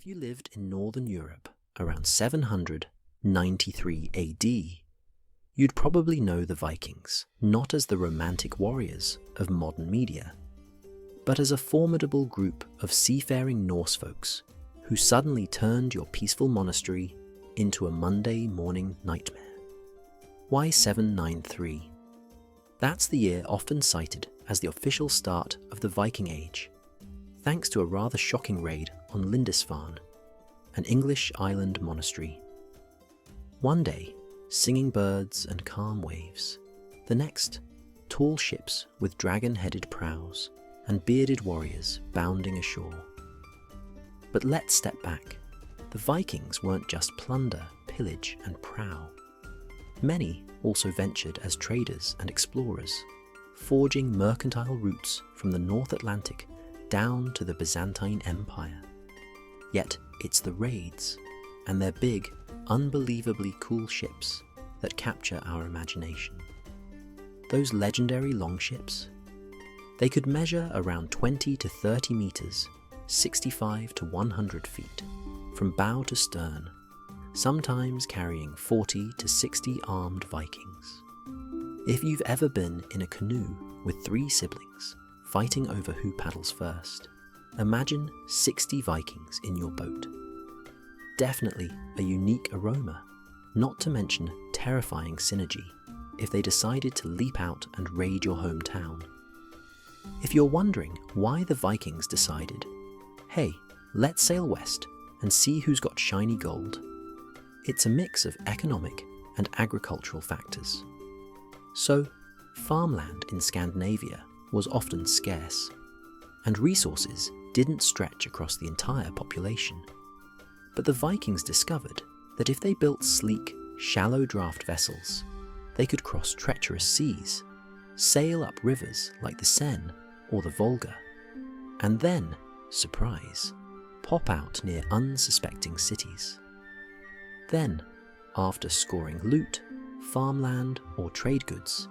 you lived in Northern Europe around 793 AD, you'd probably know the Vikings not as the romantic warriors of modern media, but as a formidable group of seafaring Norse folks who suddenly turned your peaceful monastery into a Monday morning nightmare. Why 793? That's the year often cited as the official start of the Viking Age, thanks to a rather shocking raid on Lindisfarne, an English island monastery. One day, singing birds and calm waves. The next, tall ships with dragon-headed prows and bearded warriors bounding ashore. But let's step back. The Vikings weren't just plunder, pillage, and prow. Many also ventured as traders and explorers, forging mercantile routes from the North Atlantic down to the Byzantine Empire. Yet it's the raids and their big, unbelievably cool ships that capture our imagination. Those legendary longships, they could measure around 20 to 30 meters, 65 to 100 feet, from bow to stern, sometimes carrying 40 to 60 armed Vikings. If you've ever been in a canoe with 3 siblings fighting over who paddles first, imagine 60 Vikings in your boat. Definitely a unique aroma, not to mention terrifying synergy if they decided to leap out and raid your hometown. If you're wondering why the Vikings decided, hey, let's sail west and see who's got shiny gold, it's a mix of economic and agricultural factors. So, farmland in Scandinavia was often scarce, and resources didn't stretch across the entire population. But the Vikings discovered that if they built sleek, shallow draft vessels, they could cross treacherous seas, sail up rivers like the Seine or the Volga, and then, surprise, pop out near unsuspecting cities. Then, after scoring loot, farmland or trade goods,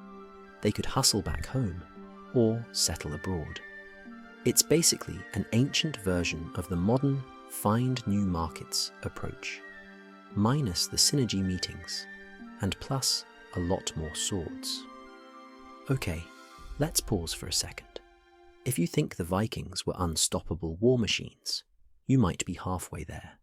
they could hustle back home or settle abroad. It's basically an ancient version of the modern find new markets approach, minus the synergy meetings, and plus a lot more swords. Okay, let's pause for a second. If you think the Vikings were unstoppable war machines, you might be halfway there.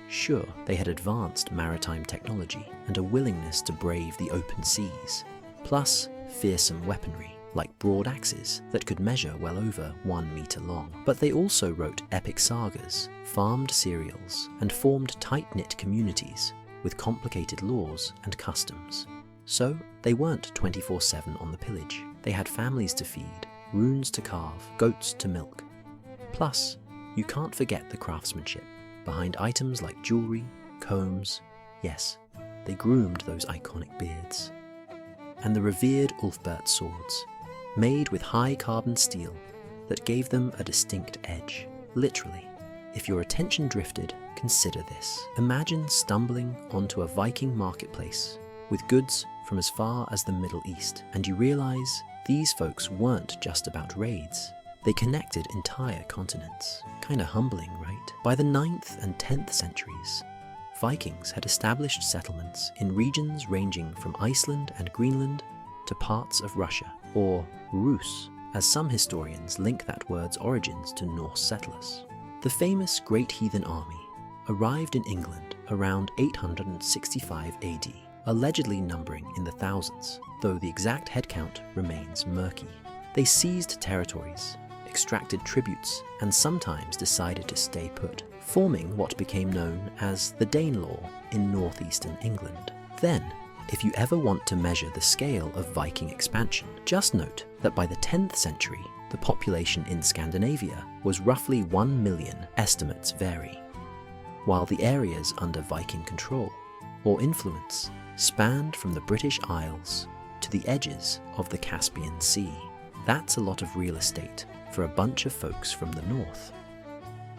Sure, they had advanced maritime technology and a willingness to brave the open seas, plus fearsome weaponry like broad axes that could measure well over 1 meter long. But they also wrote epic sagas, farmed cereals, and formed tight-knit communities with complicated laws and customs. So they weren't 24/7 on the pillage. They had families to feed, runes to carve, goats to milk. Plus, you can't forget the craftsmanship behind items like jewelry, combs. Yes, they groomed those iconic beards. And the revered Ulfbert swords, made with high-carbon steel that gave them a distinct edge. Literally, if your attention drifted, consider this. Imagine stumbling onto a Viking marketplace with goods from as far as the Middle East, and you realize these folks weren't just about raids. They connected entire continents. Kinda humbling, right? By the 9th and 10th centuries, Vikings had established settlements in regions ranging from Iceland and Greenland to parts of Russia, or Rus, as some historians link that word's origins to Norse settlers. The famous Great Heathen Army arrived in England around 865 AD, allegedly numbering in the thousands, though the exact headcount remains murky. They seized territories, extracted tributes, and sometimes decided to stay put, forming what became known as the Danelaw in northeastern England. Then, if you ever want to measure the scale of Viking expansion, just note that by the 10th century, the population in Scandinavia was roughly 1 million, estimates vary, while the areas under Viking control, or influence, spanned from the British Isles to the edges of the Caspian Sea. That's a lot of real estate for a bunch of folks from the north.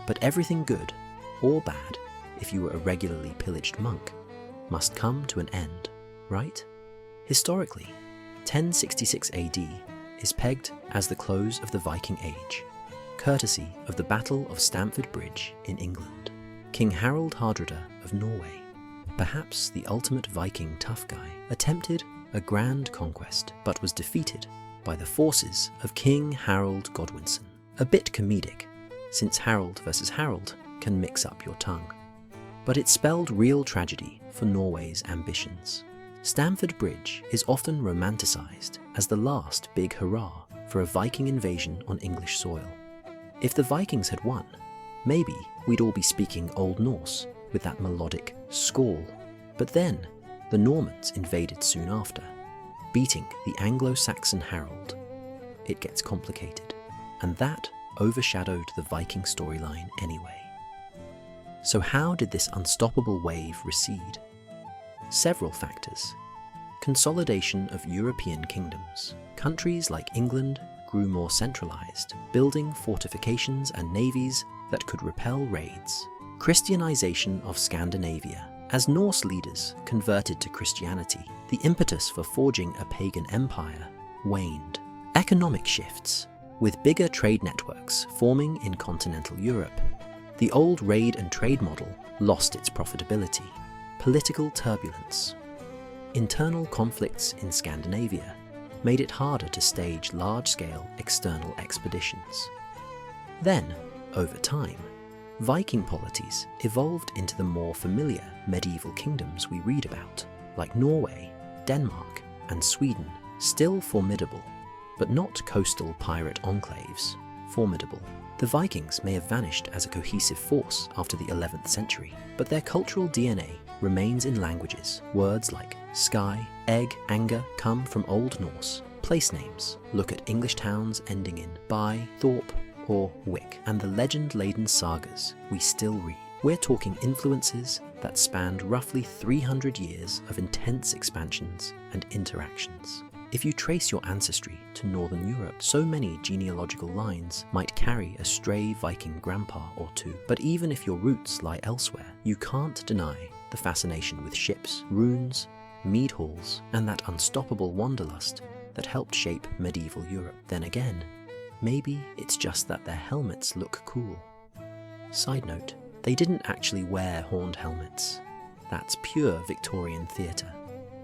But everything good, or bad, if you were a regularly pillaged monk, must come to an end, right? Historically, 1066 AD is pegged as the close of the Viking Age, courtesy of the Battle of Stamford Bridge in England. King Harald Hardrada of Norway, perhaps the ultimate Viking tough guy, attempted a grand conquest but was defeated by the forces of King Harold Godwinson. A bit comedic, since Harold versus Harold can mix up your tongue. But it spelled real tragedy for Norway's ambitions. Stamford Bridge is often romanticised as the last big hurrah for a Viking invasion on English soil. If the Vikings had won, maybe we'd all be speaking Old Norse with that melodic squall. But then, the Normans invaded soon after, beating the Anglo-Saxon Harold. It gets complicated, and that overshadowed the Viking storyline anyway. So how did this unstoppable wave recede? Several factors. Consolidation of European kingdoms. Countries like England grew more centralised, building fortifications and navies that could repel raids. Christianization of Scandinavia. As Norse leaders converted to Christianity, the impetus for forging a pagan empire waned. Economic shifts, with bigger trade networks forming in continental Europe. The old raid and trade model lost its profitability. Political turbulence. Internal conflicts in Scandinavia made it harder to stage large-scale external expeditions. Then, over time, Viking polities evolved into the more familiar medieval kingdoms we read about, like Norway, Denmark, and Sweden, still formidable, but not coastal pirate enclaves, formidable. The Vikings may have vanished as a cohesive force after the 11th century, but their cultural DNA remains in languages. Words like sky, egg, anger come from Old Norse. Place names look at English towns ending in by, thorpe, or wick, and the legend-laden sagas we still read. We're talking influences that spanned roughly 300 years of intense expansions and interactions. If you trace your ancestry to Northern Europe, so many genealogical lines might carry a stray Viking grandpa or two. But even if your roots lie elsewhere, you can't deny the fascination with ships, runes, mead halls, and that unstoppable wanderlust that helped shape medieval Europe. Then again, maybe it's just that their helmets look cool. Side note, they didn't actually wear horned helmets. That's pure Victorian theatre.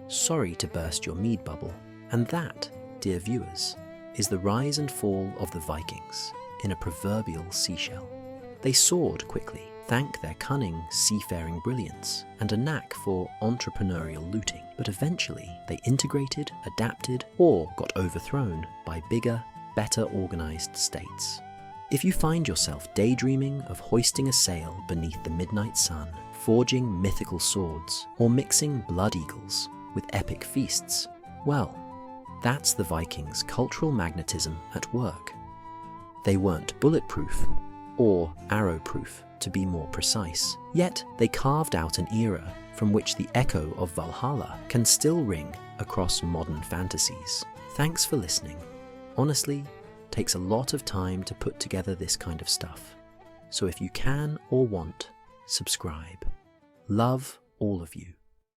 Sorry to burst your mead bubble. And that, dear viewers, is the rise and fall of the Vikings in a proverbial seashell. They soared quickly, thank their cunning seafaring brilliance and a knack for entrepreneurial looting, but eventually they integrated, adapted, or got overthrown by bigger, better organised states. If you find yourself daydreaming of hoisting a sail beneath the midnight sun, forging mythical swords, or mixing blood eagles with epic feasts, well, that's the Vikings' cultural magnetism at work. They weren't bulletproof, or arrow-proof to be more precise, yet they carved out an era from which the echo of Valhalla can still ring across modern fantasies. Thanks for listening. Honestly, it takes a lot of time to put together this kind of stuff, so if you can or want, subscribe. Love all of you.